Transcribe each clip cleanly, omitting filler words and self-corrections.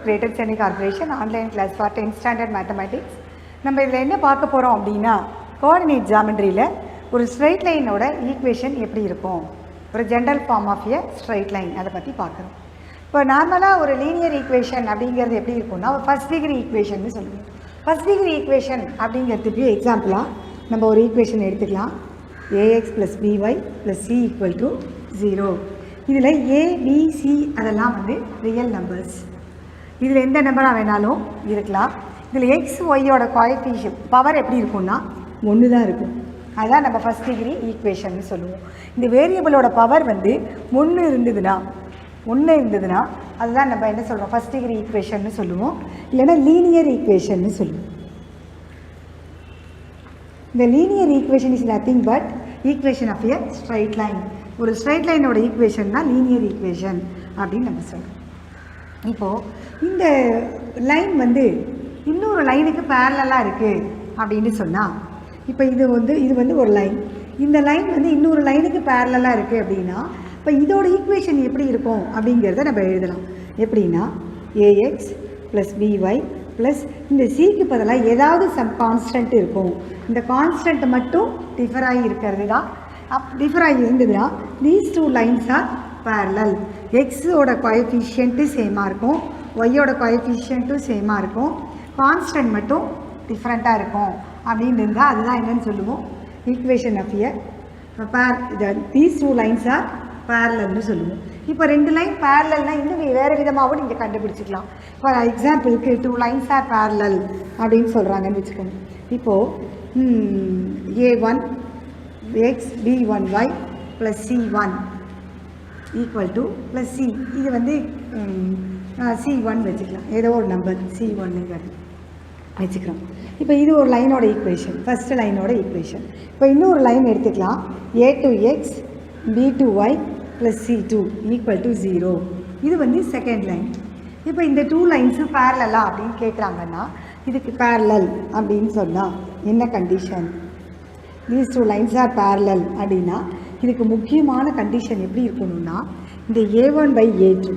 Greater Chennai Corporation online class for 10th standard mathematics. நம்ம இதில் என்ன பார்க்க போகிறோம் அப்படின்னா கோஆர்டினேட் ஜாமெட்ரியில் ஒரு ஸ்ட்ரைட் லைனோட ஈக்குவேஷன் எப்படி இருக்கும், ஒரு general form of a straight line அதை பற்றி பார்க்குறோம். இப்போ நார்மலாக ஒரு லீனியர் ஈக்குவேஷன் அப்படிங்கிறது எப்படி இருக்கும்னா ஒரு ஃபஸ்ட் டிகிரி ஈக்குவேஷன் சொல்லுவோம். ஃபஸ்ட் டிகிரி ஈக்குவேஷன் அப்படிங்கிறதுக்கு எக்ஸாம்பிளாக நம்ம ஒரு ஈக்குவேஷன் எடுத்துக்கலாம். ax + by + c = 0. இதில் ஏபிசி அதெல்லாம் வந்து ரியல் நம்பர்ஸ். இதில் எந்த நம்பராக வேணாலும் இருக்கலாம். இதில் எக்ஸ் ஒய்யோட கோஎஃபிஷியன்ட் பவர் எப்படி இருக்கும்னா 1 தான் இருக்கும். அதுதான் நம்ம ஃபஸ்ட் டிகிரி ஈக்குவேஷன் சொல்லுவோம். இந்த வேரியபிளோட பவர் வந்து 1 இருந்ததுன்னா அதுதான் நம்ம என்ன சொல்கிறோம், ஃபஸ்ட் டிகிரி ஈக்குவேஷன் சொல்லுவோம். இல்லைன்னா லீனியர் ஈக்குவேஷன் சொல்லுவோம். இந்த linear equation is nothing but equation of a straight line. ஒரு ஸ்ட்ரைட் லைனோட ஈக்குவேஷன் தான் லீனியர் ஈக்குவேஷன் அப்படின்னு நம்ம சொல்கிறோம். இப்போது இந்த லைன் வந்து இன்னொரு லைனுக்கு பேரலாக இருக்குது அப்படின்னு சொன்னால், இப்போ இது வந்து ஒரு லைன், இந்த லைன் வந்து இன்னொரு லைனுக்கு பேரலாக இருக்குது அப்படின்னா இப்போ இதோட ஈக்குவேஷன் எப்படி இருக்கும் அப்படிங்கிறத நம்ம எழுதலாம். எப்படின்னா ax + by ப்ளஸ் இந்த சிக்கு பதிலாக ஏதாவது சம் கான்ஸ்டன்ட் இருக்கும். இந்த கான்ஸ்டன்ட் மட்டும் டிஃபர் ஆகி இருக்கிறது தான். டிஃபர் ஆகி இருந்ததுன்னா these two lines are parallel. எக்ஸோட கோஎஃபிஷியன்ட்டு சேமாக இருக்கும், ஒய்யோட கோஎஃபிஷியன்ட்டும் சேமாக இருக்கும், கான்ஸ்டன்ட் மட்டும் டிஃப்ரெண்ட்டாக இருக்கும் அப்படின்னு இருந்தால் அதுதான் என்னென்னு சொல்லுவோம், equation of a these two lines are பேரலல்னு சொல்லுவோம். இப்போ 2 லைன் பேரலல்னால் இன்னும் வேறு விதமாகவும் நீங்கள் கண்டுபிடிச்சிக்கலாம். ஃபார் எக்ஸாம்பிளுக்கு 2 லைன்ஸ் ஆர் பேரலல் அப்படின்னு சொல்கிறாங்கன்னு வச்சுக்கோங்க. இப்போது a1 x b1y + c1 = +c. இது வந்து c1 வச்சுக்கலாம், ஏதோ ஒரு நம்பர் c1ங்கிறது வச்சுக்கிறோம். இப்போ இது ஒரு லைனோட ஈக்குவேஷன், ஃபஸ்ட்டு லைனோட ஈக்குவேஷன். இப்போ இன்னொரு லைன் எடுத்துக்கலாம், a2x b2y + c2 = 0. இது வந்து செகண்ட் லைன். இப்போ இந்த 2 லைன்ஸு பேரலா அப்படின்னு கேட்குறாங்கன்னா இதுக்கு பேரலல் அப்படின்னு சொன்னால் என்ன condition, these 2 lines are parallel அப்படின்னா இதுக்கு முக்கியமான கண்டிஷன் எப்படி இருக்கணும்னா இந்த a1/a2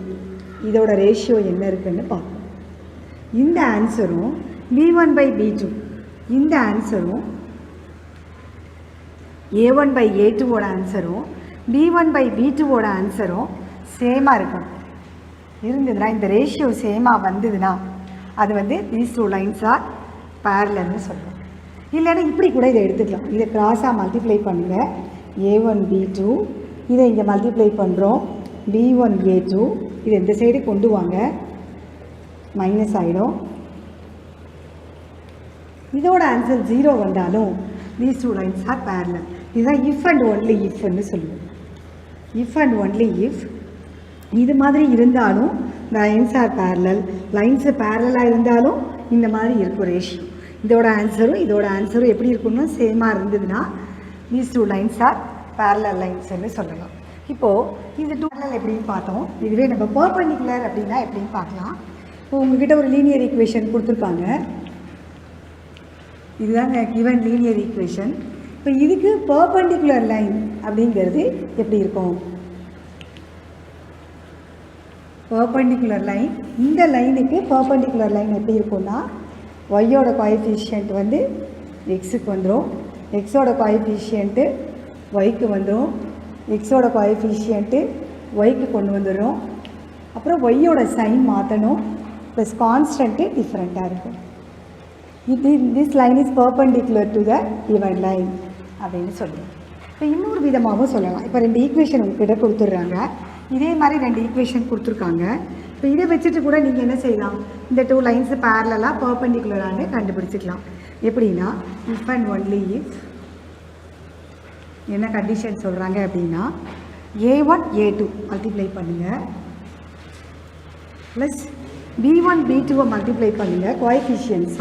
இதோட ரேஷியோ என்ன இருக்குன்னு பார்ப்போம். இந்த ஆன்சரும் b1/b2 இந்த ஆன்சரும் a1/a2ஓட ஆன்சரும் b1/b2ஓட ஆன்சரும் சேமாக இருக்கணும். இருந்ததுன்னா இந்த ரேஷியோ சேமாக வந்ததுன்னா அது வந்து தீஸ் 2 லைன்ஸ் ஆர் பேரலல்னு சொல்லுவோம். இல்லைன்னா இப்படி கூட இதை எடுத்துக்கலாம், இதை கிராஸாக மல்டிப்ளை பண்ணுங்கள், a1b2 இதை இங்கே மல்டிப்ளை பண்ணுறோம், b1a2 இது இந்த சைடு கொண்டு வாங்க, மைனஸ் ஆகிடும். இதோட ஆன்சர் 0 வந்தாலும் தீஸ் 2 லைன்ஸ் ஆர் பேரலல். இதுதான் இஃப் அண்ட் ஒன்லி இஃப்னு சொல்லுவோம். இஃப் அண்ட் ஒன்லி இஃப் இது மாதிரி இருந்தாலும் லைன்ஸ் ஆர் பேரலல், லைன்ஸு பேரலாக இருந்தாலும் இந்த மாதிரி இருக்கும் ரேஷியோ. இதோட ஆன்சரும் எப்படி இருக்குன்னா சேமாக இருந்ததுன்னா தீஸ் 2 லைன்ஸ் ஆர் பேரலல் லைன்ஸ்ன்னு சொல்லலாம். இப்போது இந்த 2 பேரலல் எப்படின்னு பார்த்தோம். இதுவே நம்ம பெர்பெண்டிகுலர் அப்படின்னா எப்படின்னு பார்க்கலாம். இப்போ உங்ககிட்ட ஒரு லீனியர் ஈக்குவேஷன் கொடுத்துருப்பாங்க, இதுதான் கிவன் லீனியர் ஈக்குவேஷன். இப்போ இதுக்கு பெர்பெண்டிகுலர் லைன் அப்படிங்கிறது எப்படி இருக்கும், பெர்பெண்டிகுலர் லைன், இந்த லைனுக்கு பெர்பெண்டிகுலர் லைன் எப்படி இருக்கும்னா ஒய்யோட கோஎஃபிஷியன்ட் வந்து எக்ஸுக்கு வந்துடும், எக்ஸோட கோஎஃபிஷியன்ட்டு ஒய்க்கு வந்துடும், எக்ஸோட கோஎஃபிஷியன்ட்டு ஒய்க்கு கொண்டு வந்துடும், அப்புறம் ஒய்யோட சைன் மாற்றணும், ப்ளஸ் கான்ஸ்டன்ட்டு டிஃப்ரெண்ட்டாக இருக்கும். This line is perpendicular to the given line அப்படின்னு சொல்லுவோம். இப்போ இன்னொரு விதமாகவும் சொல்லலாம். இப்போ 2 ஈக்குவேஷன் உங்கள்கிட்ட கொடுத்துட்றாங்க, இதே மாதிரி 2 ஈக்குவேஷன் கொடுத்துருக்காங்க. இப்போ இதை வச்சுட்டு கூட நீங்கள் என்ன செய்யலாம், இந்த 2 லைன்ஸு பேரலாக பெர்பெண்டிகுலரானு கண்டுபிடிச்சிக்கலாம். எப்படின்னா இஃப் அண்ட் ஒன்லி இஃப் என்ன கண்டிஷன் சொல்கிறாங்க அப்படின்னா a1 a2 மல்டிப்ளை பண்ணுங்கள், ப்ளஸ் b1 b2 மல்டிப்ளை பண்ணுங்கள், கோஎஃபிஷியன்ஸ்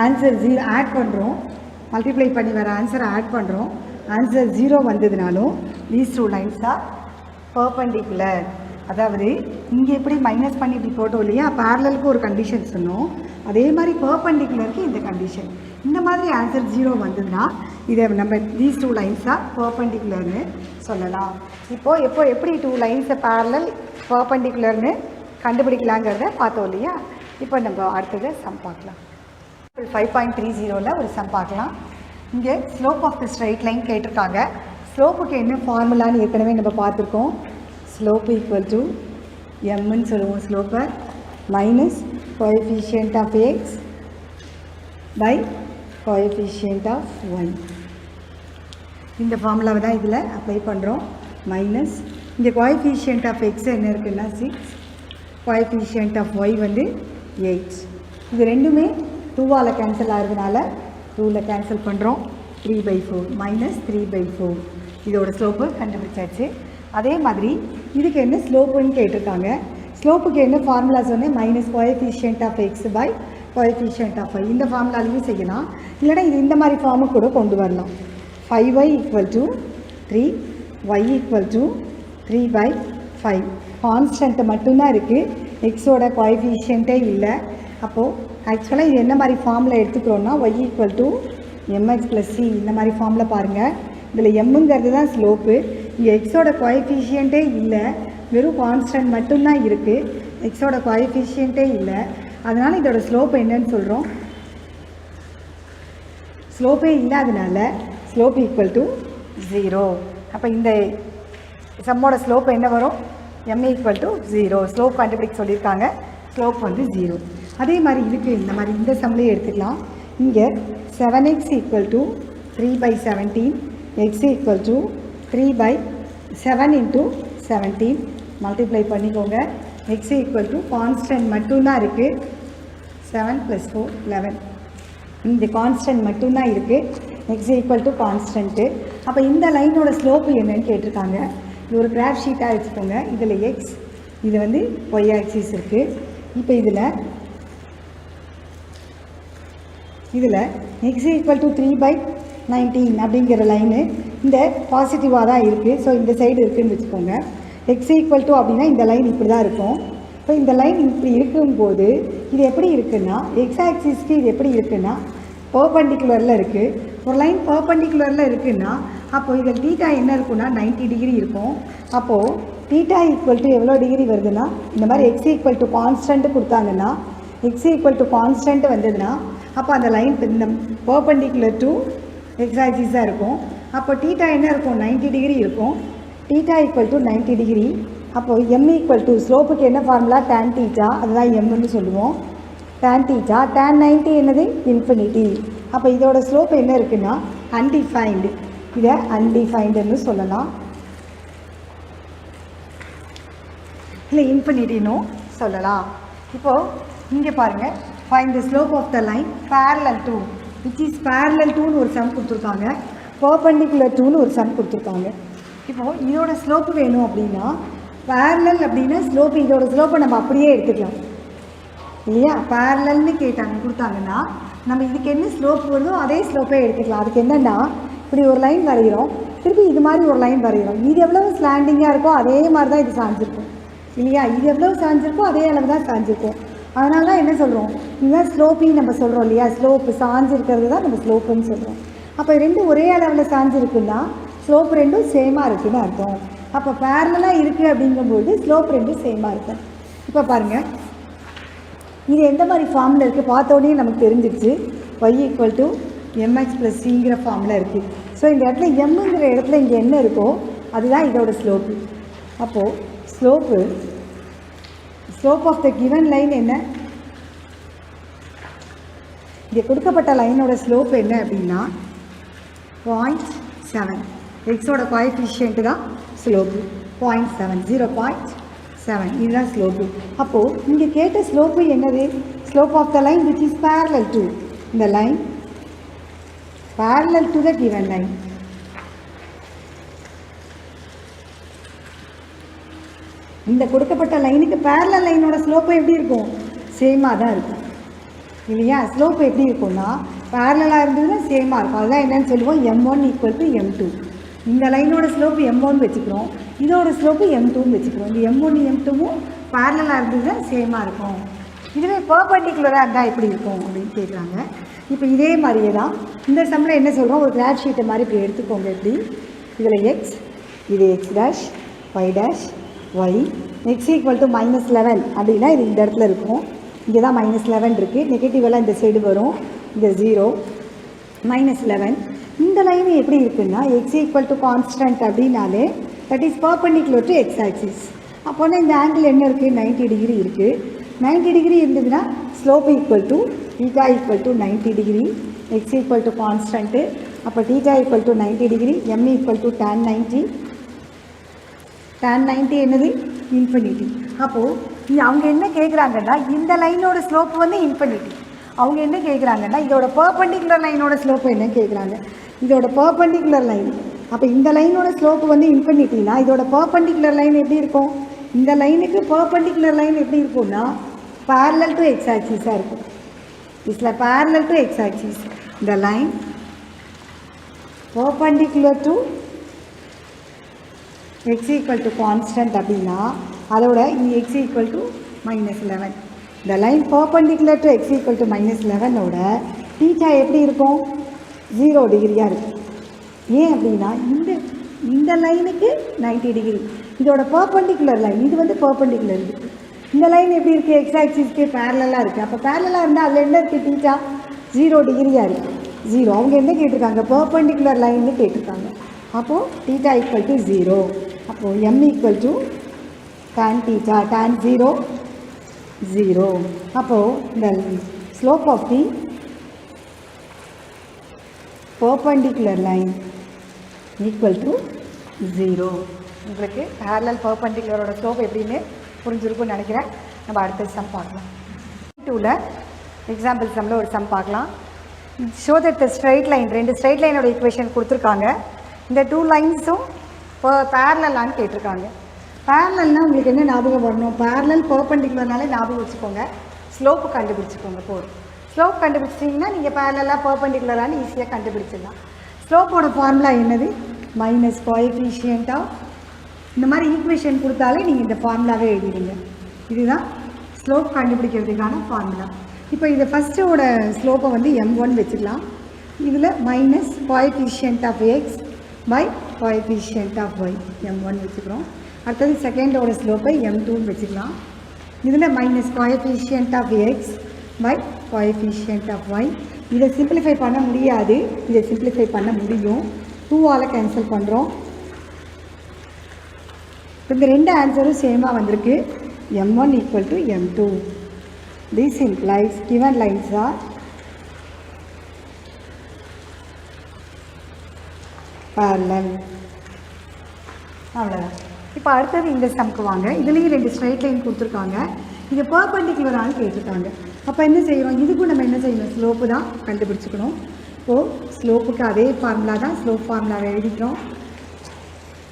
ஆன்சர் 0 ஆட் பண்ணுறோம், மல்டிப்ளை பண்ணி வர ஆன்சரை ஆட் பண்ணுறோம், ஆன்சர் 0 வந்ததுனாலும் தீஸ் 2 லைன்ஸ் ஆர் பெர்பெண்டிகுலர். அதாவது இங்கே எப்படி மைனஸ் பண்ணி இப்படி போட்டோம் இல்லையா, பேரலலுக்கு ஒரு கண்டிஷன் சொன்னோம், அதே மாதிரி பெர்பெண்டிகுலருக்கு இந்த கண்டிஷன். இந்த மாதிரி ஆன்சர் 0 வந்ததுன்னா இதை நம்ம தீஸ் 2 லைன்ஸ் ஆர் பெர்பெண்டிகுலர்னு சொல்லலாம். இப்போது எப்படி 2 லைன்ஸை பேரலல் பெர்பெண்டிகுலர்னு கண்டுபிடிக்கலாங்கிறத பார்த்தோம் இல்லையா. இப்போ நம்ம அடுத்தது சம் பார்க்கலாம். 5.30 ஒரு சம் பார்க்கலாம். இங்கே slope of the straight line கேட்டிருக்காங்க. ஸ்லோப்புக்கு என்ன ஃபார்முலான்னு ஏற்கனவே நம்ம பார்த்துருக்கோம். ஸ்லோப் ஈக்குவல் டு எம்ன்னு சொல்லுவோம் ஸ்லோப்பை, minus coefficient of X by coefficient of Y. இந்த ஃபார்முலாவை தான் இதில் அப்ளை பண்ணுறோம். மைனஸ் இங்கே கோஎஃபிஷியன்ட் ஆஃப் எக்ஸ் என்ன இருக்குன்னா 6, கோஎஃபிஷியன்ட் ஆஃப் ஒய் வந்து 8. இது ரெண்டுமே 2ஆல் கேன்சல் ஆகிறதுனால 2ல் கேன்சல் பண்ணுறோம். 3/4 மைனஸ் 3/4 இதோட ஸ்லோப்பு கண்டுபிடிச்சாச்சு. அதே மாதிரி இதுக்கு என்ன ஸ்லோப்புன்னு கேட்டிருக்காங்க. ஸ்லோப்புக்கு என்ன ஃபார்முலா சொன்னேன், minus coefficient of X by coefficient of Y. இந்த ஃபார்முலாலையும் செய்யலாம், இல்லைனா இது இந்த மாதிரி ஃபார்முக்கு கூட கொண்டு வரலாம். 5y equal to 3, y equal to 3/5. Constant மட்டும்தான் இருக்குது, எக்ஸோட கோஎஃபிஷியன்ட்டே இல்லை. அப்போது ஆக்சுவலாக இது என்ன மாதிரி ஃபார்மில் எடுத்துக்கிறோன்னா y equal to mx + c இந்த மாதிரி ஃபார்மில் பாருங்கள். இதில் எம்முங்கிறது தான் ஸ்லோப்பு. இங்கே எக்ஸோட கோஎஃபிஷியன்ட்டே இல்லை, வெறும் கான்ஸ்டன்ட் மட்டும்தான் இருக்குது, எக்ஸோட கோஎஃபிஷியன்ட்டே இல்லை. அதனால் இதோட ஸ்லோப் என்னன்னு சொல்கிறோம், ஸ்லோப்பே இல்லாதனால ஸ்லோப் ஈக்குவல் டு 0. அப்போ இந்த சம்மோட ஸ்லோப் என்ன வரும், m ஈக்குவல் டு 0. ஸ்லோப் கண்டுபிடிக்க சொல்லியிருக்காங்க, ஸ்லோப் வந்து 0. அதே மாதிரி இதுக்கு இந்த மாதிரி இந்த சம்லேயே எடுத்துக்கலாம். இங்கே 7x equal to 3/17, x equal to 3/7 × 17 multiply பண்ணிக்கோங்க. x ஈக்குவல் டு கான்ஸ்டன்ட் மட்டும்தான் இருக்குது, 7 + 4 11. இந்த கான்ஸ்டன்ட் மட்டும்தான் இருக்குது, x ஈக்குவல் டு கான்ஸ்டன்ட்டு. அப்போ இந்த லைனோட ஸ்லோப்பு என்னன்னு கேட்டிருக்காங்க. இது ஒரு கிராஃப் ஷீட்டாக வச்சுக்கோங்க. இதில் x, இது வந்து y ஆக்சிஸ் இருக்குது. இப்போ இதில் x ஈக்குவல் டு 3/19 அப்படிங்கிற லைனு இந்த பாசிட்டிவாக தான் இருக்குது. ஸோ இந்த சைடு இருக்குதுன்னு வச்சுக்கோங்க. x ஈக்குவல் டு அப்படின்னா இந்த லைன் இப்படி தான் இருக்கும். இப்போ இந்த லைன் இப்படி இருக்கும்போது இது எப்படி இருக்குன்னா, எக்ஸ் ஆக்சிஸ்க்கு இது எப்படி இருக்குன்னா பர்பண்டிகுலரில் இருக்குது. ஒரு லைன் பர்பண்டிகுலரில் இருக்குன்னா அப்போது இதில் தீட்டா என்ன இருக்குன்னா 90 டிகிரி இருக்கும். அப்போது தீட்டா ஈக்குவல் டு எவ்வளோ டிகிரி வருதுன்னா, இந்த மாதிரி x ஈக்குவல் டு கான்ஸ்டன்ட்டு கொடுத்தாங்கன்னா, x ஈக்குவல் டு கான்ஸ்டன்ட் வந்ததுன்னா அப்போ அந்த லைன் இந்த பர்பண்டிகுலர் டு எக்ஸ் ஆக்சிஸாக இருக்கும். அப்போ தீட்டா என்ன இருக்கும், 90 டிகிரி இருக்கும். Theta equal to 90 degree. அப்போது m ஈக்குவல் டு ஸ்லோப்புக்கு என்ன ஃபார்முலா, tan தீட்டா, அதுதான் mன்னு சொல்லுவோம். tan தீட்டா, tan 90 என்னது, இன்ஃபினிட்டி. அப்போ இதோட ஸ்லோப் என்ன இருக்குன்னா அன்டிஃபைன்டு, இதை அன்டிஃபைண்டுன்னு சொல்லலாம், இல்லை இன்ஃபினிட்டினும் சொல்லலாம். இப்போது இங்கே பாருங்கள், find the slope of the line parallel to, which is parallel toன்னு ஒரு சம் கொடுத்துருக்காங்க, perpendicular toன்னு ஒரு சம் கொடுத்துருக்காங்க. இப்போது இதோட ஸ்லோப்பு வேணும் அப்படின்னா, parallel அப்படின்னா ஸ்லோப்பு, இதோட ஸ்லோப்பை நம்ம அப்படியே எடுத்துக்கலாம் இல்லையா. parallelனு கொடுத்தாங்கன்னா நம்ம இதுக்கு என்ன ஸ்லோப் வருதோ அதே ஸ்லோப்பே எடுத்துக்கலாம். அதுக்கு என்னென்னா, இப்படி ஒரு லைன் வரைகிறோம், திருப்பி இது மாதிரி ஒரு லைன் வரைகிறோம். இது எவ்வளோ ஸ்லாண்டிங்காக இருக்கோ அதே மாதிரி தான் இது சாஞ்சிருக்கும் இல்லையா. இது எவ்வளோ சாஞ்சிருக்கோ அதே அளவு தான் சாஞ்சிருக்கும். அதனால தான் என்ன சொல்கிறோம், இதுதான் ஸ்லோப்பின்னு நம்ம சொல்கிறோம் இல்லையா. ஸ்லோப்பு சாஞ்சிருக்கிறது தான் நம்ம ஸ்லோப்புன்னு சொல்கிறோம். அப்போ ரெண்டும் ஒரே அளவில் சாஞ்சிருக்குன்னா ஸ்லோப் ரெண்டும் சேமாக இருக்குதுன்னு அர்த்தம். அப்போ பேரலாக இருக்குது அப்படிங்கும்போது ஸ்லோப் ரெண்டும் சேமாக இருக்கும். இப்போ பாருங்கள், இது எந்த மாதிரி ஃபார்மில் இருக்குது பார்த்தோன்னே நமக்கு தெரிஞ்சிடுச்சு. y ஈக்குவல் டு mx + cங்கிற ஃபார்மில் இருக்குது. ஸோ இந்த இடத்துல எம்ங்கிற இடத்துல இங்கே என்ன இருக்கோ அதுதான் இதோட ஸ்லோப்பு. அப்போது slope of the given line என்ன, இங்கே கொடுக்கப்பட்ட லைனோட ஸ்லோப் என்ன அப்படின்னா 0.7. எக்ஸோட கோஎஃபிஷியன்ட்டு தான் ஸ்லோப்பு 0.7, 0.7 இதுதான் ஸ்லோப்பு. அப்போது இங்கே கேட்ட ஸ்லோப்பு என்னது, slope of the line which is parallel to, இந்த line parallel to the given line. இந்த கொடுக்கப்பட்ட லைனுக்கு பேரலல் லைனோட ஸ்லோப்பு எப்படி இருக்கும், சேமாக தான் இருக்கும் இல்லையா. ஸ்லோப்பு எப்படி இருக்கும்னா பேரலாக இருந்ததுன்னா சேமாக இருக்கும். அதுதான் என்னென்னு சொல்லுவோம், m1 ஈக்குவல் டு m2. இந்த லைனோட ஸ்லோப்பு m1 வச்சுக்கிறோம், இதோட ஸ்லோப்பு m2ன்னு வச்சுக்கிறோம். இந்த m1 m2வும் பேரலாக இருந்ததுன்னா சேமாக இருக்கும். இதுவே பர்பண்டிகுலராக இருந்தால் எப்படி இருக்கும் அப்படின்னு கேட்குறாங்க. இப்போ இதே மாதிரியே தான் இந்த சம்மில் என்ன சொல்கிறோம், ஒரு கிராஃப் ஷீட்டை மாதிரி இப்படி எடுத்துக்கோங்க. எப்படி இதில் எக்ஸ், இது x', y', y x equal to -11 அப்படின்னா இது இந்த இடத்துல இருக்கும். இங்கே தான் -11 இருக்குது. நெகட்டிவ் எல்லாம் இந்த சைடு வரும். இங்கே 0 -11. இந்த லைன் எப்படி இருக்குன்னா எக்ஸ் ஈக்குவல் டு கான்ஸ்டன்ட் அப்படின்னாலே that is perpendicular to X axis. அப்போனா இந்த ஆங்கிள் என்ன இருக்குது? 90 டிகிரி இருக்குது. 90 டிகிரி இருந்ததுன்னா slope equal to theta equal to 90 degree, x equal to constant. அப்போ theta equal to 90 degree, m equal to tan 90. tan 90 என்னது? Infinity. அப்போது அவங்க என்ன கேட்குறாங்கன்னா இந்த லைனோட ஸ்லோப் வந்து இன்ஃபினிட்டி. அவங்க என்ன கேட்குறாங்கன்னா இதோட பர்பெண்டிகுலர் லைனோட ஸ்லோப் என்ன கேட்குறாங்க? இதோட பர்பெண்டிகுலர் லைன். அப்போ இந்த லைனோட ஸ்லோப் வந்து இன்ஃபினிட்டினா இதோட பர்பெண்டிகுலர் லைன் எப்படி இருக்கும்? இந்த லைனுக்கு பர்பெண்டிகுலர் லைன் எப்படி இருக்கும்னா parallel to x axis இருக்கும். இதில் parallel to x axis. இந்த line perpendicular to x equal to constant அப்படின்னா அதோட இந்த x equal to -11. இந்த line perpendicular to x equal to -11 ஓட தீட்டா எப்படி இருக்கும்? 0 டிகிரியாக இருக்கும். ஏன் அப்படின்னா இந்த லைனுக்கு 90 டிகிரி, இதோட பர்பெண்டிகுலர் லைன், இது வந்து பர்பெண்டிகுலர் இருக்குது. இந்த லைன் எப்படி இருக்குது? எக்ஸ் ஆக்சிஸ்க்கு பேரலாக இருக்குது. அப்போ பேரலாக இருந்தால் அதில் என்ன இருக்குது? தீட்டா 0 டிகிரியாக இருக்குது. 0. அவங்க என்ன கேட்டிருக்காங்க? பர்பெண்டிகுலர் லைன்னு கேட்டிருக்காங்க. அப்போது தீட்டா ஈக்குவல் டு 0. அப்போது m equal to tan theta, tan 0 0. அப்போது இந்த slope of the perpendicular line equal to 0. உங்களுக்கு parallel perpendicular ஸ்லோப் எப்படின்னு புரிஞ்சிருக்கும்னு நினைக்கிறேன். நம்ம அடுத்த சம் பார்க்கலாம். 2ல எக்ஸாம்பிள் சம்மில் ஒரு சம் பார்க்கலாம். Show that the straight line, 2 straight லைனோட ஈக்குவேஷன் கொடுத்துருக்காங்க. இந்த 2 லைன்ஸும் பேரலான்னு கேட்டிருக்காங்க. பேரலல்னால் உங்களுக்கு என்ன ஞாபகம் வரணும்? பேரலல் பர்பெண்டிகுலர்னாலே ஞாபகம் வச்சுக்கோங்க. ஸ்லோப்பு கண்டுபிடிச்சிக்கோங்க போதும். ஸ்லோப் கண்டுபிடிச்சிட்டிங்கன்னா நீங்கள் பேரலாக பர்பெண்டிகுலரானு ஈஸியாக கண்டுபிடிச்சிடலாம். ஸ்லோப்போட ஃபார்முலா என்னது? மைனஸ் கோஎஃபிஷியன்ட் ஆஃப், இந்த மாதிரி ஈக்குவேஷன் கொடுத்தாலே நீங்கள் இந்த ஃபார்முலாவே எழுதிடுங்க. இதுதான் ஸ்லோப் கண்டுபிடிக்கிறதுக்கான ஃபார்முலா. இப்போ இதை ஃபஸ்ட்டோட ஸ்லோப்பை வந்து m1 வச்சுக்கலாம். இதில் minus coefficient of X by coefficient of y m1 வச்சுக்கிறோம். அடுத்தது செகண்டோட ஸ்லோப்பை m2 வச்சுக்கலாம். இதில் minus coefficient of X by coefficient of y. இதை சிம்பிளிஃபை பண்ண முடியாது, இதை சிம்பிளிஃபை பண்ண முடியும். 2ஆல் கேன்சல் பண்ணுறோம். இந்த 2 ஆன்சரும் சேமாக வந்திருக்கு. m1 equal to m2. This implies given lines are parallel. அவ்வளோதான். இப்போ அடுத்தது இந்த சம்க்கு வாங்க. இதுலேயும் 2 ஸ்ட்ரைட் லைன் கொடுத்துருக்காங்க. இது பர்பெண்டிகுலரானு கேட்டிருக்காங்க. அப்போ என்ன செய்யணும்? இதுக்கும் நம்ம என்ன செய்யணும்? ஸ்லோப்பு தான் கண்டுபிடிச்சிக்கணும். இப்போது ஸ்லோப்புக்கு அதே ஃபார்முலா தான், ஸ்லோப் ஃபார்முலாவை எழுதிக்கிறோம்.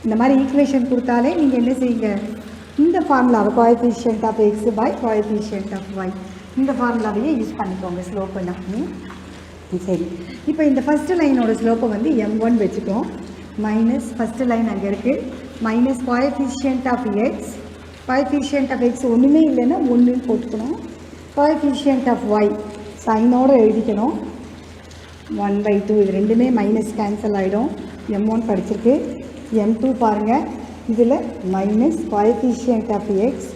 இந்த மாதிரி ஈக்குவேஷன் கொடுத்தாலே நீங்கள் என்ன செய்யுங்க? இந்த ஃபார்முலாவை coefficient of X by coefficient of Y, இந்த ஃபார்முலாவையே யூஸ் பண்ணிக்கோங்க ஸ்லோப்புன்னா. சரி, இப்போ இந்த ஃபஸ்ட்டு லைனோட ஸ்லோப்பை வந்து m1 வச்சுக்கோம். மைனஸ் ஃபஸ்ட்டு லைன் அங்கே இருக்குது. Minus coefficient of x, coefficient of x ஒன்றுமே இல்லைன்னா 1 போட்டுக்கணும். கோஎஃபிஷியன்ட் ஆஃப் ஒய் சைனோடு எழுதிக்கணும். 1/2. இது ரெண்டுமே மைனஸ் கேன்சல் ஆகிடும். m1 படிச்சிருக்கு. m2 பாருங்கள். இதில் minus coefficient of X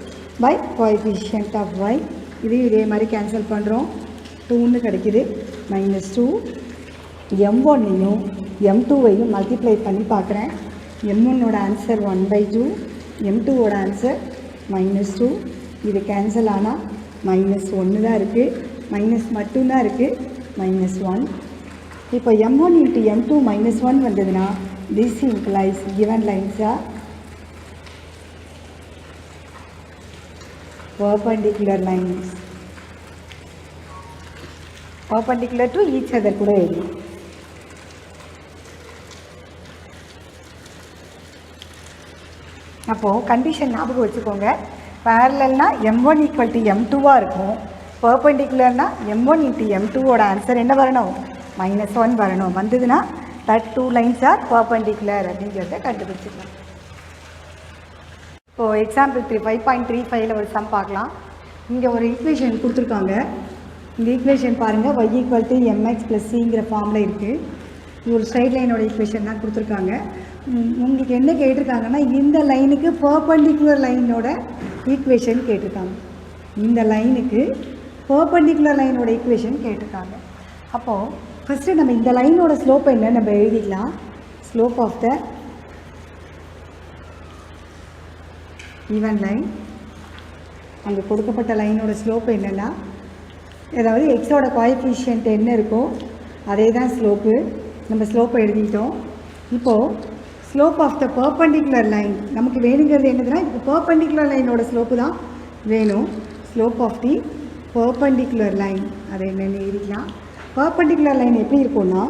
by coefficient of y, இதையும் இதே மாதிரி கேன்சல் பண்ணுறோம். 2ன்னு கிடைக்கிது. -2. m1ஐயும் m2ஐயும் மல்டிப்ளை பண்ணி பார்க்குறேன். m1ஓட ஆன்சர் 1/2, m2ஓட ஆன்சர் -2. இது கேன்சல் ஆனால் -1 தான் இருக்குது, மைனஸ் மட்டும்தான் இருக்குது, -1. இப்போ m1 இன்ட்டு m2 -1 வந்ததுன்னா this implies given lines are perpendicular lines, perpendicular to each other கூட எழுதலாம். அப்போது கண்டிஷன் ஞாபகம் வச்சுக்கோங்க. பேரலல்னா m1 ஈக்குவல் டு m2வாக இருக்கும். பர்பெண்டிகுலர்னா m1 இன்ட்டு m2ஓட ஆன்சர் என்ன வரணும்? -1 வரணும். வந்ததுன்னா that 2 lines are perpendicular அப்படிங்கிறத கண்டுபிடிச்சிக்கலாம். இப்போது எக்ஸாம்பிள் 5.35ல் ஒரு சம் பார்க்கலாம். இங்கே ஒரு ஈக்குவேஷன் கொடுத்துருக்காங்க. இந்த ஈக்குவேஷன் பாருங்கள். y ஈக்குவல் டு mx + cங்கிற ஃபார்மில் இருக்குது. இது ஒரு ஸ்ட்ரைட் லைனோட ஈக்குவேஷன் தான் கொடுத்துருக்காங்க. உங்களுக்கு என்ன கேட்டிருக்காங்கன்னா இந்த லைனுக்கு பர்பண்டிகுலர் லைனோட ஈக்குவேஷன் கேட்டிருக்காங்க. இந்த லைனுக்கு பர்பண்டிகுலர் லைனோட ஈக்குவேஷன் கேட்டிருக்காங்க. அப்போது ஃபஸ்ட்டு நம்ம இந்த லைனோட ஸ்லோப் என்ன நம்ம எழுதிக்கலாம். Slope of the given line, அங்கே கொடுக்கப்பட்ட லைனோட ஸ்லோப்பு என்னென்னா, அதாவது எக்ஸோட கோஎஃபிஷியன்ட் என்ன இருக்கோ அதே தான் ஸ்லோப்பு. நம்ம ஸ்லோப்பை எழுதிட்டோம். இப்போது slope of the perpendicular line நமக்கு வேணுங்கிறது என்னதுன்னா, இதுக்கு பர்பண்டிகுலர் லைனோட ஸ்லோப்பு தான் வேணும். Slope of the perpendicular line அதை என்னென்னு எழுதிக்கலாம். பர்பண்டிகுலர் லைன் எப்படி இருக்கும்னா,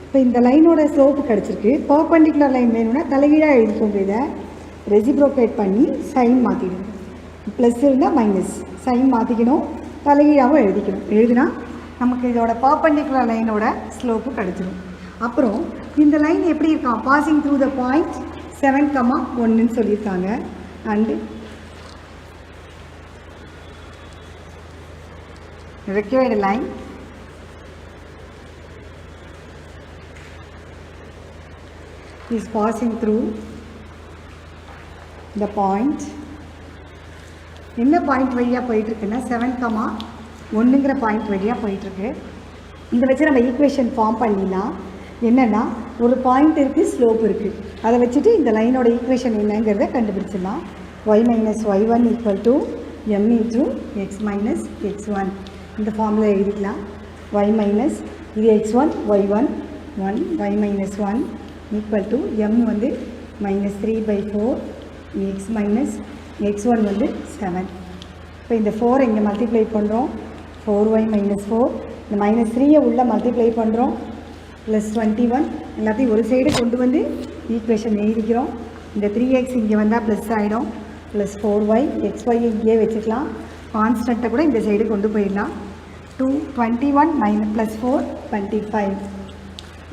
இப்போ இந்த லைனோட ஸ்லோப்பு கிடச்சிருக்கு. பர்பண்டிகுலர் லைன் வேணும்னா தலைகீழாக எழுதிக்கோங்க. இதை ரெசிப்ரோகேட் பண்ணி சைன் மாற்றிடுங்க. ப்ளஸ் இருந்தால் மைனஸ், சைன் மாற்றிக்கணும், தலைகீழாகவும் எழுதிக்கணும். எழுதுனா நமக்கு இதோட பர்பண்டிகுலர் லைனோட ஸ்லோப்பு கிடச்சிடும். அப்புறம் இந்த லைன் எப்படி இருக்கான், பாசிங் த்ரூ த பாயிண்ட் 7,1ன்னு சொல்லியிருக்காங்க. And required line is passing through the point. என்ன பாயிண்ட் வழியாக போயிட்டுருக்குன்னா 7,1ங்கிற பாயிண்ட் வழியாக போயிட்டுருக்கு. இதை வச்சு நம்ம ஈக்குவேஷன் ஃபார்ம் பண்ணிடலாம். என்னென்னா, ஒரு பாயிண்ட் இருக்குது, ஸ்லோப் இருக்குது. அதை வச்சுட்டு இந்த லைனோட ஈக்குவேஷன் என்னங்கிறத கண்டுபிடிச்சிடலாம். y minus y1 equal to m into x minus x1 இந்த ஃபார்மில் எழுதிக்கலாம். y மைனஸ் இது x1 y1 1 y minus 1 equal to m வந்து -3/4 x மைனஸ் x1 வந்து 7. இப்போ இந்த 4 இங்கே மல்டிப்ளை பண்ணுறோம். 4y மைனஸ் 4 இந்த -3யை உள்ளே மல்டிப்ளை பண்ணுறோம். +21 எல்லாத்தையும் ஒரு சைடு கொண்டு வந்து ஈக்குவேஷன் எழுதிக்கிறோம். இந்த 3x இங்கே வந்தால் ப்ளஸ் ஆகிடும். +4y xy இங்கேயே வச்சுக்கலாம். கான்ஸ்டண்ட்டை கூட இந்த சைடு கொண்டு போயிடலாம். 221 +4 25.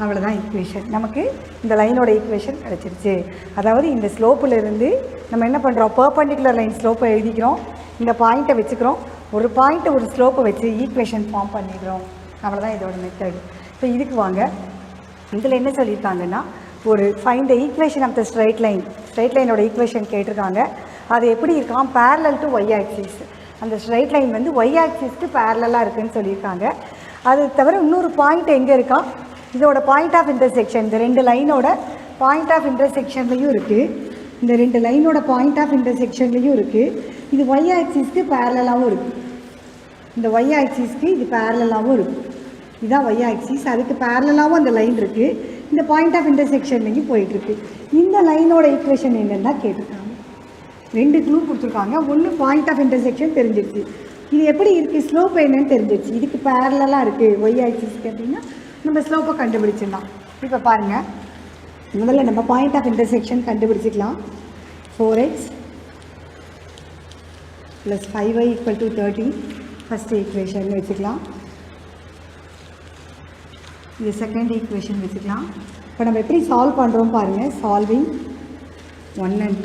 அவ்வளோதான் ஈக்குவேஷன். நமக்கு இந்த லைனோட ஈக்குவேஷன் கிடச்சிருச்சு. அதாவது இந்த ஸ்லோப்பிலிருந்து நம்ம என்ன பண்ணுறோம், பர்பண்டிகுலர் லைன் ஸ்லோப்பை எழுதிக்கிறோம். இந்த பாயிண்ட்டை வச்சுக்கிறோம். ஒரு பாயிண்ட்டை ஒரு ஸ்லோப்பை வச்சு ஈக்குவேஷன் ஃபார்ம் பண்ணிடுறோம். அவ்வளோதான் இதோட மெத்தடு. இப்போ இதுக்கு வாங்க. இதில் என்ன சொல்லியிருக்காங்கன்னா, ஒரு find the equation of the straight லைனோட ஈக்குவேஷன் கேட்டிருக்காங்க. அது எப்படி இருக்கான், பேரலல் டு ஒய் ஆக்சிஸ். அந்த ஸ்ட்ரைட் லைன் வந்து ஒய் ஆக்சிஸ்க்கு பேரலாக இருக்குதுன்னு சொல்லியிருக்காங்க. அது தவிர இன்னொரு பாயிண்ட் எங்கே இருக்கா, இதோட பாயிண்ட் ஆஃப் இன்டர்செக்ஷன், இந்த ரெண்டு லைனோட பாயிண்ட் ஆஃப் இன்டர்செக்ஷன்லையும் இருக்குது. இந்த ரெண்டு லைனோட பாயிண்ட் ஆஃப் இன்டர்செக்ஷன்லையும் இருக்குது. இது ஒய் ஆக்சிஸ்க்கு பேரலாகவும் இருக்குது. இந்த ஒய் ஆக்சிஸ்க்கு இது பேரலாகவும் இருக்குது. இதுதான் ஒய் ஆக்சிஸ், அதுக்கு பேரலாகவும் அந்த லைன் இருக்குது. இந்த பாயிண்ட் ஆஃப் இன்டர்செக்ஷன்லையும் போயிட்டுருக்கு. இந்த லைனோட ஈக்குவேஷன் என்னென்னா கேட்டிருக்காங்க. ரெண்டு க்ளூ கொடுத்துருக்காங்க. ஒன்று பாயிண்ட் ஆஃப் இன்டர்செக்ஷன் தெரிஞ்சிருச்சு. இது எப்படி இருக்குது, ஸ்லோப் என்னன்னு தெரிஞ்சிருச்சு. இதுக்கு பேரலாக இருக்குது ஒய் ஆக்சிஸ்க்கு அப்படின்னா நம்ம ஸ்லோப்பை கண்டுபிடிச்சிடலாம். இப்போ பாருங்கள், முதல்ல நம்ம பாயிண்ட் ஆஃப் இன்டர்செக்ஷன் கண்டுபிடிச்சிக்கலாம். 4x + 5y = 13 ஃபஸ்ட் ஈக்குவேஷன் வச்சுக்கலாம். இது செகண்ட் ஈக்குவேஷன் வச்சுக்கலாம். இப்போ நம்ம எப்படி சால்வ் பண்ணுறோம் பாருங்கள். சால்விங் 1 and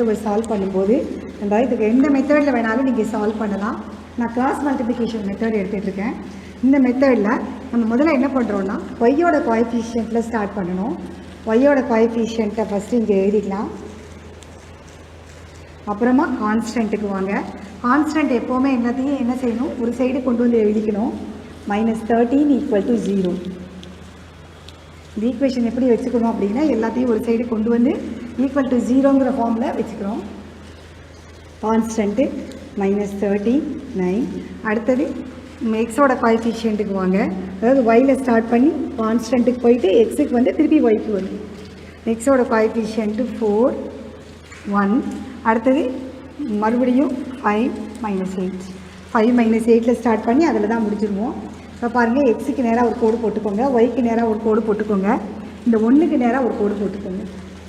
2 சால்வ் பண்ணும்போது நம்ம இதுக்கு எந்த மெத்தடில் வேணாலும் நீங்கள் சால்வ் பண்ணலாம். நான் கிராஸ் மல்டிப்ளிகேஷன் மெத்தட் எடுத்துகிட்ருக்கேன். இந்த மெத்தடில் நம்ம முதல்ல என்ன பண்ணுறோன்னா, ஒய்யோட கோஎஃபிஷியன்ட்டில் ஸ்டார்ட் பண்ணணும். ஒய்யோட கோஎஃபிஷியன்ட்டை ஃபஸ்ட்டு இங்கே எழுதிக்கலாம். அப்புறமா கான்ஸ்டன்ட்டுக்கு வாங்க. கான்ஸ்டன்ட் எப்போவுமே எல்லாத்தையும் என்ன செய்யணும், ஒரு சைடு கொண்டு வந்து எழுதிக்கணும். -13 = 0. இந்த ஈக்குவேஷன் எப்படி வச்சுக்கணும் அப்படின்னா, எல்லாத்தையும் ஒரு சைடு கொண்டு வந்து = 0ங்கிற ஃபார்மில் வச்சுக்கிறோம். கான்ஸ்டன்ட்டு -13 9. அடுத்தது எக்ஸோட கோஎஃபிஷியன்ட்டுக்கு வாங்க. அதாவது ஒயில் ஸ்டார்ட் பண்ணி கான்ஸ்டன்ட்டுக்கு போயிட்டு எக்ஸுக்கு வந்து திருப்பி ஒய்க்கு வருது. எக்ஸோட கோஎஃபிஷியன்ட்டு 4 1. அடுத்தது மறுபடியும் 5 -8. 5 -8 ஸ்டார்ட் பண்ணி அதில் தான் முடிச்சிடுவோம். இப்போ பாருங்கள், எக்ஸுக்கு நேராக ஒரு கோடு போட்டுக்கோங்க, ஒய்க்கு நேராக ஒரு கோடு போட்டுக்கோங்க, இந்த 1க்கு நேராக ஒரு கோடு போட்டுக்கோங்க.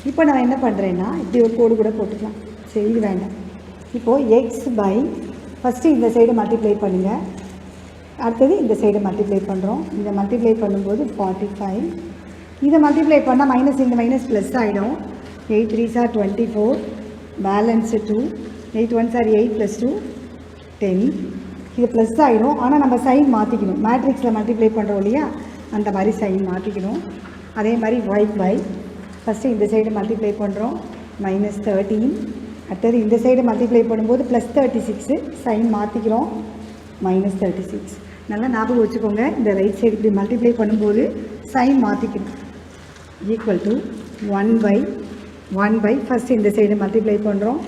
இப்போ நான் என்ன பண்ணுறேன்னா, இப்படி ஒரு கோடு கூட போட்டுக்கலாம். சரி, இது வேண்டாம். இப்போது எக்ஸ் பை ஃபஸ்ட்டு இந்த சைடு மல்டிப்ளை பண்ணுங்கள். அடுத்தது இந்த சைடு மல்டிப்ளை பண்ணுறோம். இந்த மல்டிப்ளை பண்ணும்போது 45. இதை மல்டிப்ளை பண்ணால் மைனஸ் இந்த மைனஸ் ப்ளஸ் ஆகிடும். 8 3s are 24. Balance 2. 8 1s are 8 + 2 10. இது ப்ளஸ் ஆகிடும். ஆனால் நம்ம சைன் மாற்றிக்கணும். மேட்ரிக்ஸில் மல்டிப்ளை பண்ணுறோம் இல்லையா, அந்த மாதிரி சைன் மாற்றிக்கணும். அதே மாதிரி ஒய் பை ஃபஸ்ட்டு இந்த சைடு மல்டிப்ளை பண்ணுறோம் -13. அடுத்தது இந்த சைடு மல்டிப்ளை பண்ணும்போது +36 சைன் மாற்றிக்கிறோம் -36. நல்லா ஞாபகம் வச்சுக்கோங்க, இந்த ரைட் சைடு இப்படி மல்டிப்ளை பண்ணும்போது சைன் மாற்றிக்கணும். ஈக்குவல் டு 1 பை ஃபஸ்ட்டு இந்த சைடு மல்டிப்ளை பண்ணுறோம்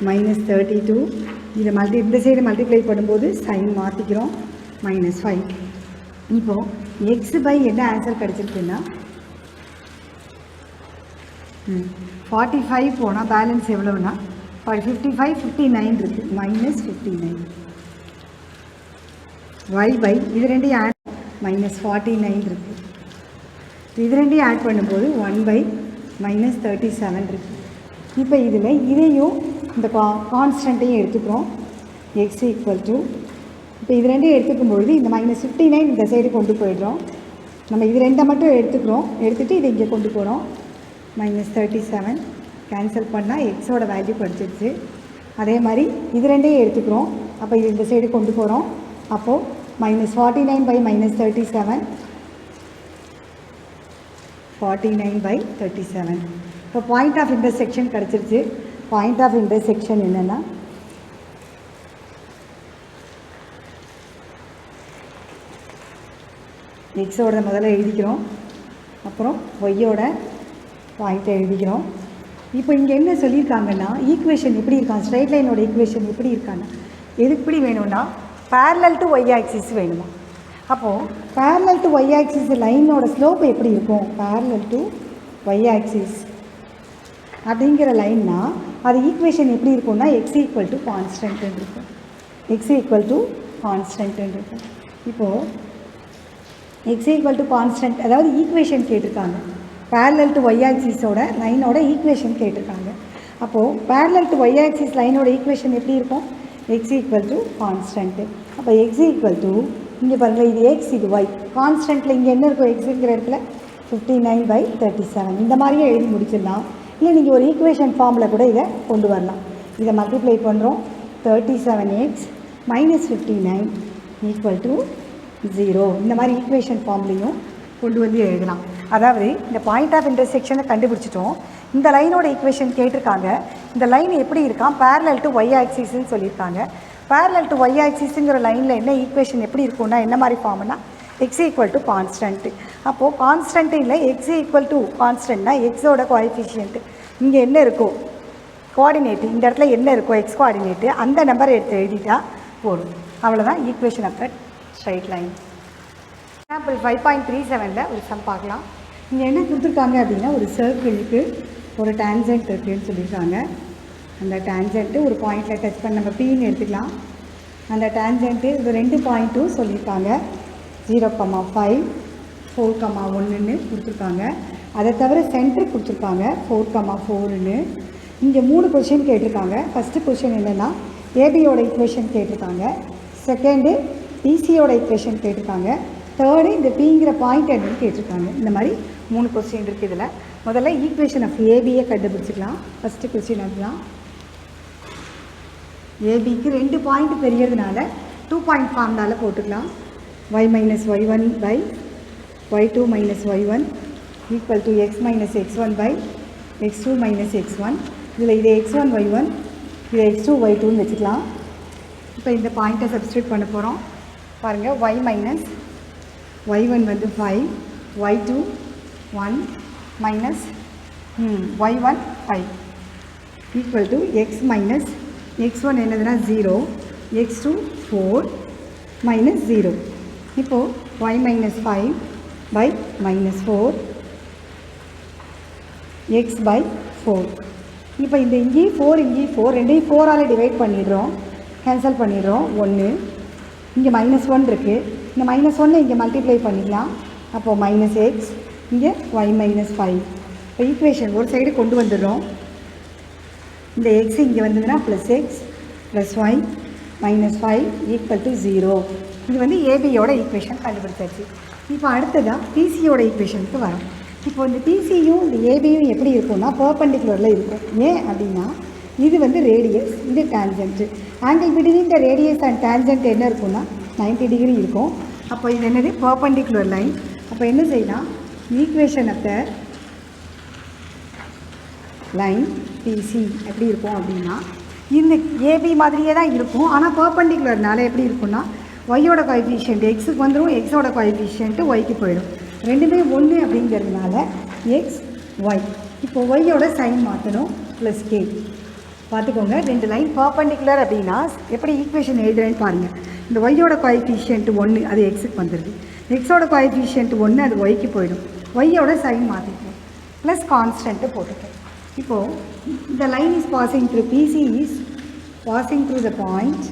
-32. இதை இந்த சைடு மல்டிப்ளை பண்ணும்போது சைன் மாற்றிக்கிறோம் -5. இப்போது எக்ஸ் பை என்ன ஆன்சர் கிடச்சிருக்குன்னா 45 போனால் பேலன்ஸ் எவ்வளோன்னா 55 59 இருக்குது -59. y பை இது ரெண்டையும் ஆட் -49 இருக்குது. இது ரெண்டையும் ஆட் பண்ணும்போது 1 பை -37 இருக்குது. இப்போ இதில் இதையும் இந்த கான்ஸ்டண்ட்டையும் எடுத்துக்கிறோம். எக்ஸ் ஈக்குவல் டு இப்போ இது ரெண்டையும் எடுத்துக்கும்பொழுது இந்த -59 இந்த சைடு கொண்டு போயிடுறோம். நம்ம இது ரெண்டை மட்டும் எடுத்துக்கிறோம், எடுத்துகிட்டு இதை இங்கே கொண்டு போகிறோம். -37 கேன்சல் பண்ணால் எக்ஸோட வேல்யூ படிச்சிருச்சு. அதே மாதிரி இது ரெண்டையும் எடுத்துக்கிறோம், அப்போ இது இந்த சைடு கொண்டு போகிறோம். அப்போது -49 பை -37 49 பை 37. இப்போ பாயிண்ட் ஆஃப் இன்டர்செக்ஷன் கிடச்சிருச்சு. பாயிண்ட் ஆஃப் இன்டர்செக்ஷன் என்னென்னா எக்ஸோட முதல்ல எழுதிக்கிறோம், அப்புறம் ஒய்யோட பாயிண்ட்டை எழுதிக்கிறோம். இப்போ இங்கே என்ன சொல்லியிருக்காங்கன்னா ஈக்குவேஷன் எப்படி இருக்கான், ஸ்ட்ரைட் லைனோட ஈக்குவேஷன் எப்படி இருக்காங்க, எது எப்படி வேணும்னா parallel to y axis வேணுமா. அப்போது parallel to y axis லைனோட ஸ்லோப் எப்படி இருக்கும், parallel to y axis அப்படிங்கிற லைன்னா அது ஈக்குவேஷன் எப்படி இருக்கும்னா x ஈக்குவல் டு கான்ஸ்டன்ட்னு இருக்கும். x ஈக்குவல் டு கான்ஸ்டன்ட்னு இருக்கும். இப்போது x ஈக்குவல் டு கான்ஸ்டன்ட் அதாவது ஈக்குவேஷன் கேட்டிருக்காங்க. parallel to y axisோட லைனோட ஈக்குவேஷன் கேட்டிருக்காங்க. அப்போது parallel to y axis லைனோட ஈக்குவேஷன் எப்படி இருக்கும், x ஈக்குவல் டு கான்ஸ்டன்ட்டு. அப்போ x ஈக்குவல் டு இங்கே பாருங்கள், இது x இது y, கான்ஸ்டன்ட்டில் இங்கே என்ன இருக்கும் எக்ஸுங்கிற இடத்துல 59 பை 37. இந்த மாதிரியே எழுதி முடிச்சிடலாம். இல்லை நீங்கள் ஒரு ஈக்குவேஷன் ஃபார்மில் கூட இதை கொண்டு வரலாம். இதை மல்டிப்ளை பண்ணுறோம் 37x -59 ஈக்குவல் டு 0. இந்த மாதிரி ஈக்குவேஷன் ஃபார்ம்லேயும் கொண்டு வந்து எழுதலாம். அதாவது இந்த பாயிண்ட் ஆஃப் இன்டர்செக்ஷனை கண்டுபிடிச்சிட்டோம். இந்த லைனோட ஈக்குவேஷன் கேட்டிருக்காங்க. இந்த லைன் எப்படி இருக்கான், parallel to y axisன்னு சொல்லியிருக்காங்க. parallel to y axisங்கிற லைனில் என்ன ஈக்குவேஷன் எப்படி இருக்கும்னா என்ன மாதிரி ஃபார்ம்னா x ஈக்குவல் டு கான்ஸ்டன்ட்டு. அப்போது கான்ஸ்டன்ட்டு இல்லை, x ஈக்குவல் டு கான்ஸ்டன்ட்னா எக்ஸோட கோஎஃபிஷியன்ட்டு இங்கே என்ன இருக்கோ கோஆர்டினேட்டு, இந்த இடத்துல என்ன இருக்கோ எக்ஸ் கோஆர்டினேட்டு அந்த நம்பரை எடுத்து எழுதிட்டா போதும். அவ்வளோதான் equation of that straight line. Example 5.37 ஒரு சம் பார்க்கலாம். இங்கே என்ன கொடுத்துருக்காங்க அப்படின்னா ஒரு சர்க்கிளுக்கு ஒரு டேன்ஜென்ட் இருக்குதுன்னு சொல்லியிருக்காங்க. அந்த டேன்ஜென்ட்டு ஒரு பாயிண்டில் டச் பண்ண நம்ம பீன்னு எடுத்துக்கலாம். அந்த டேன்ஜென்ட்டு இது 2 பாயிண்ட்டும் சொல்லியிருக்காங்க. 0,5 4,1ன்னு கொடுத்துருக்காங்க. அதை தவிர சென்டர் கொடுத்துருக்காங்க 4,4ன்னு. இங்கே 3 கொஷின் கேட்டிருக்காங்க. ஃபஸ்ட்டு கொஷின் என்னென்னா ஏபியோட ஈக்குவேஷன் கேட்டிருக்காங்க. செகண்டு பிசியோட ஈக்குவேஷன் கேட்டிருக்காங்க. தேர்டு இந்த பிங்கிற பாயிண்ட் என்னன்னு கேட்டிருக்காங்க. இந்த மாதிரி 3 கொஸ்டின் இருக்குது. இதில் முதல்ல ஈக்குவேஷன் ஆஃப் ஏபியை கண்டுபிடிச்சிக்கலாம். ஃபஸ்ட்டு கொஸ்டின் அதுதான். ஏபிக்கு 2 பாயிண்ட் தெரியறதுனால 2 பாயிண்ட் ஃபார்ம்னால போட்டுக்கலாம். y minus y1 by y2 minus y1 equal to x minus x1 by x2 minus x1. இதில் இது x1 y1 இது x2 y2ன்னு வச்சுக்கலாம். இப்போ இந்த பாயிண்ட்டை சப்ஸ்டியூட் பண்ண போகிறோம். பாருங்கள், y மைனஸ் y1 வந்து 5, y2 1 minus y1 5 equal to x minus x1 என்னதுன்னா 0, x2 4 மைனஸ் 0. இப்போது y minus 5 by minus 4 x by 4. இப்போ இந்த இங்கேயும் 4 இங்கேயும் 4 ரெண்டையும் 4ஆல் டிவைட் பண்ணிடுறோம், கேன்சல் பண்ணிடுறோம். 1 இங்கே -1 இருக்குது. இந்த -1 இங்கே மல்டிப்ளை பண்ணிக்கலாம். அப்போது மைனஸ் எக்ஸ், இங்கே y மைனஸ் 5. இப்போ ஈக்குவேஷன் ஒரு சைடு கொண்டு வந்துடுறோம். இந்த எக்ஸ் இங்கே வந்ததுன்னா plus x plus y minus 5 equal to 0. இது வந்து ஏபியோட ஈக்குவேஷன் கண்டுபிடிச்சாச்சு. இப்போ அடுத்ததாக பிசியோட ஈக்குவேஷனுக்கு வரும். இப்போ இந்த பிசியும் இந்த ஏபியும் எப்படி இருக்கும்னா பெர்பெண்டிகுலரில் இருக்கும். ஏன் அப்படின்னா இது வந்து ரேடியஸ், இது tangent. Angle between the radius and tangent என்ன இருக்கும்னா 90 டிகிரி இருக்கும். அப்போ இது என்னது பெர்பெண்டிகுலர் லைன். அப்போ என்ன செய்யலாம், equation of the line PC எப்படி இருக்கும் அப்படின்னா இந்த ஏபி மாதிரியே தான் இருக்கும். ஆனால் பர்பண்டிகுலர்னால எப்படி இருக்குன்னா ஒய்யோட கோஎஃபிஷியன்ட் எக்ஸுக்கு வந்துடும், எக்ஸோட கோஎஃபிஷியன்ட்டு ஒய்க்கு போயிடும். ரெண்டுமே ஒன்று அப்படிங்கிறதுனால எக்ஸ் ஒய். இப்போ ஒய்யோட சைன் மாற்றணும் ப்ளஸ் கே. பார்த்துக்கோங்க, ரெண்டு லைன் பர்பண்டிகுலர் அப்படின்னா எப்படி ஈக்குவேஷன் எழுதுறேன்னு பாருங்கள். இந்த ஒய்யோட கோஎஃபிஷியன்ட் 1 அது எக்ஸுக்கு வந்துடுது, எக்ஸோட கோஎஃபிஷியன்ட் 1 அது ஒய்க்கு போயிடும். ஒய்யோட சைன் மாற்றிப்போம் ப்ளஸ் கான்ஸ்டன்ட்டு போட்டுப்போம். இப்போது இந்த line is passing through PC is passing through the point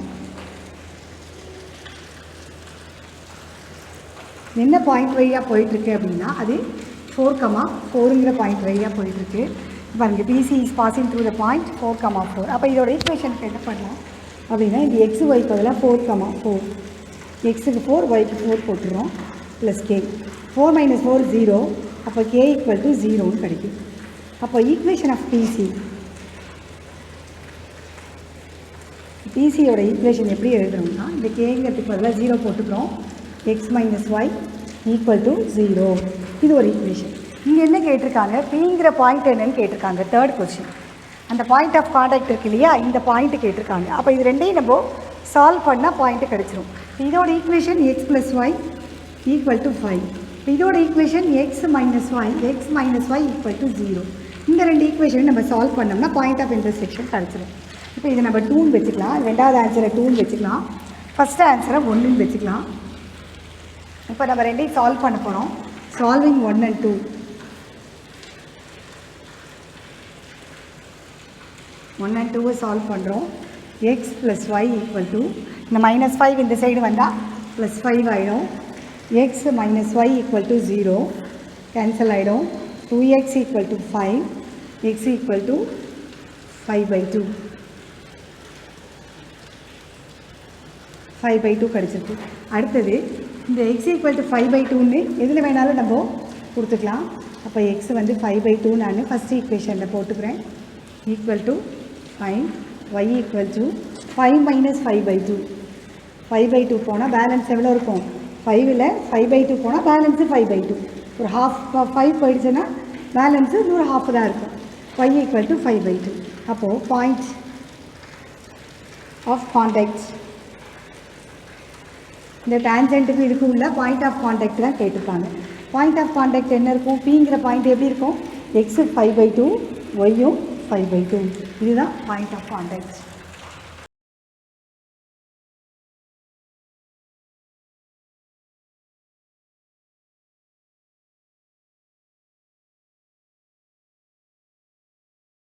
என்ன பாயிண்ட் வழியாக போயிட்டுருக்கு அப்படின்னா அது 4,4ங்கிற பாயிண்ட் வழியாக போயிட்டுருக்கு. பாருங்க, PC is passing through the point 4,4. அப்போ இதோட ஈக்குவேஷனுக்கு என்ன பண்ணலாம் அப்படின்னா இந்த எக்ஸு ஒய்க்கு பதிலாக 4,4, எக்ஸுக்கு 4 ஒய்க்கு 4 போட்டுருவோம் ப்ளஸ் கே. 4 - 4 0. அப்போ கே ஈக்குவல் டு 0ன்னு கிடைக்கும். அப்போ ஈக்குவேஷன் ஆஃப் பிசியோட ஈக்குவேஷன் எப்படி எழுதுறோம்னா இந்த கேங்கிறதுக்கு பதிலாக 0 போட்டுக்கிறோம். X minus y equal to 0. இது ஒரு ஈக்குவேஷன். இங்கே என்ன கேட்டிருக்காங்க, பிங்கிற பாயிண்ட் என்னன்னு கேட்டிருக்காங்க. தேர்ட் கொஸ்டின் அந்த பாயிண்ட் ஆஃப் கான்டாக்ட் இருக்கு இல்லையா, இந்த பாயிண்ட்டு கேட்டிருக்காங்க. அப்போ இது ரெண்டையும் நம்ம சால்வ் பண்ணால் பாயிண்ட்டு கிடச்சிரும். இதோட equation x plus y equal to 5. இதோட equation x minus y equal to 0. இந்த ரெண்டு ஈக்குவேஷன் நம்ம சால்வ் பண்ணோம்னா பாயிண்ட் ஆஃப் இன்டர்செக்ஷன் கிடச்சிரும். இப்போ இதை நம்ம 2ன்னு வச்சுக்கலாம், ரெண்டாவது ஆன்சரை 2ன்னு வச்சுக்கலாம், ஃபஸ்ட்டு ஆன்சரை 1ன்னு வச்சுக்கலாம். இப்போ நம்ம ரெண்டையும் சால்வ் பண்ண போகிறோம். Solving 1 and 2. 1 and 2 சால்வ் பண்ணுறோம். X plus y equal to இந்த -5 இந்த சைடு வந்தால் ப்ளஸ் 5 ஆகிடும். X minus y equal to 0 cancel ஆகிடும். 2x equal to 5, x equal to 5/2. 5/2 கிடச்சிருக்கு. அடுத்தது இந்த எக்ஸ் ஈக்குவல் டு 5/2ன்னு எதில் வேணாலும் நம்ம கொடுத்துக்கலாம். அப்போ எக்ஸ் வந்து 5/2 நான் ஃபஸ்ட் ஈக்குவேஷனில் போட்டுக்கிறேன். Equal to 5, y equal to 5 - 5/2. 5/2 போனால் பேலன்ஸ் எவ்வளோ இருக்கும்? 5ல் 5/2 போனால் பேலன்ஸு 5/2. ஒரு ஹாஃப் 5 போயிடுச்சுன்னா பேலன்ஸு ஒரு ஹாஃப் தான் இருக்கும். Y equal to 5/2. அப்போது பாயிண்ட் ஆஃப் கான்டாக்ட் இந்த டேன்ஜென்ட்டுக்கு இதுக்கு உள்ள பாயிண்ட் ஆஃப் கான்டாக்ட் தான் கேட்டிருக்காங்க. பாயிண்ட் ஆஃப் கான்டாக்ட் என்ன இருக்கும்? பிங்கிற பாயிண்ட் எப்படி இருக்கும்? எக்ஸு 5/2, ஒய்யும் 5/2. இதுதான் பாயிண்ட் ஆஃப் கான்டாக்ட்.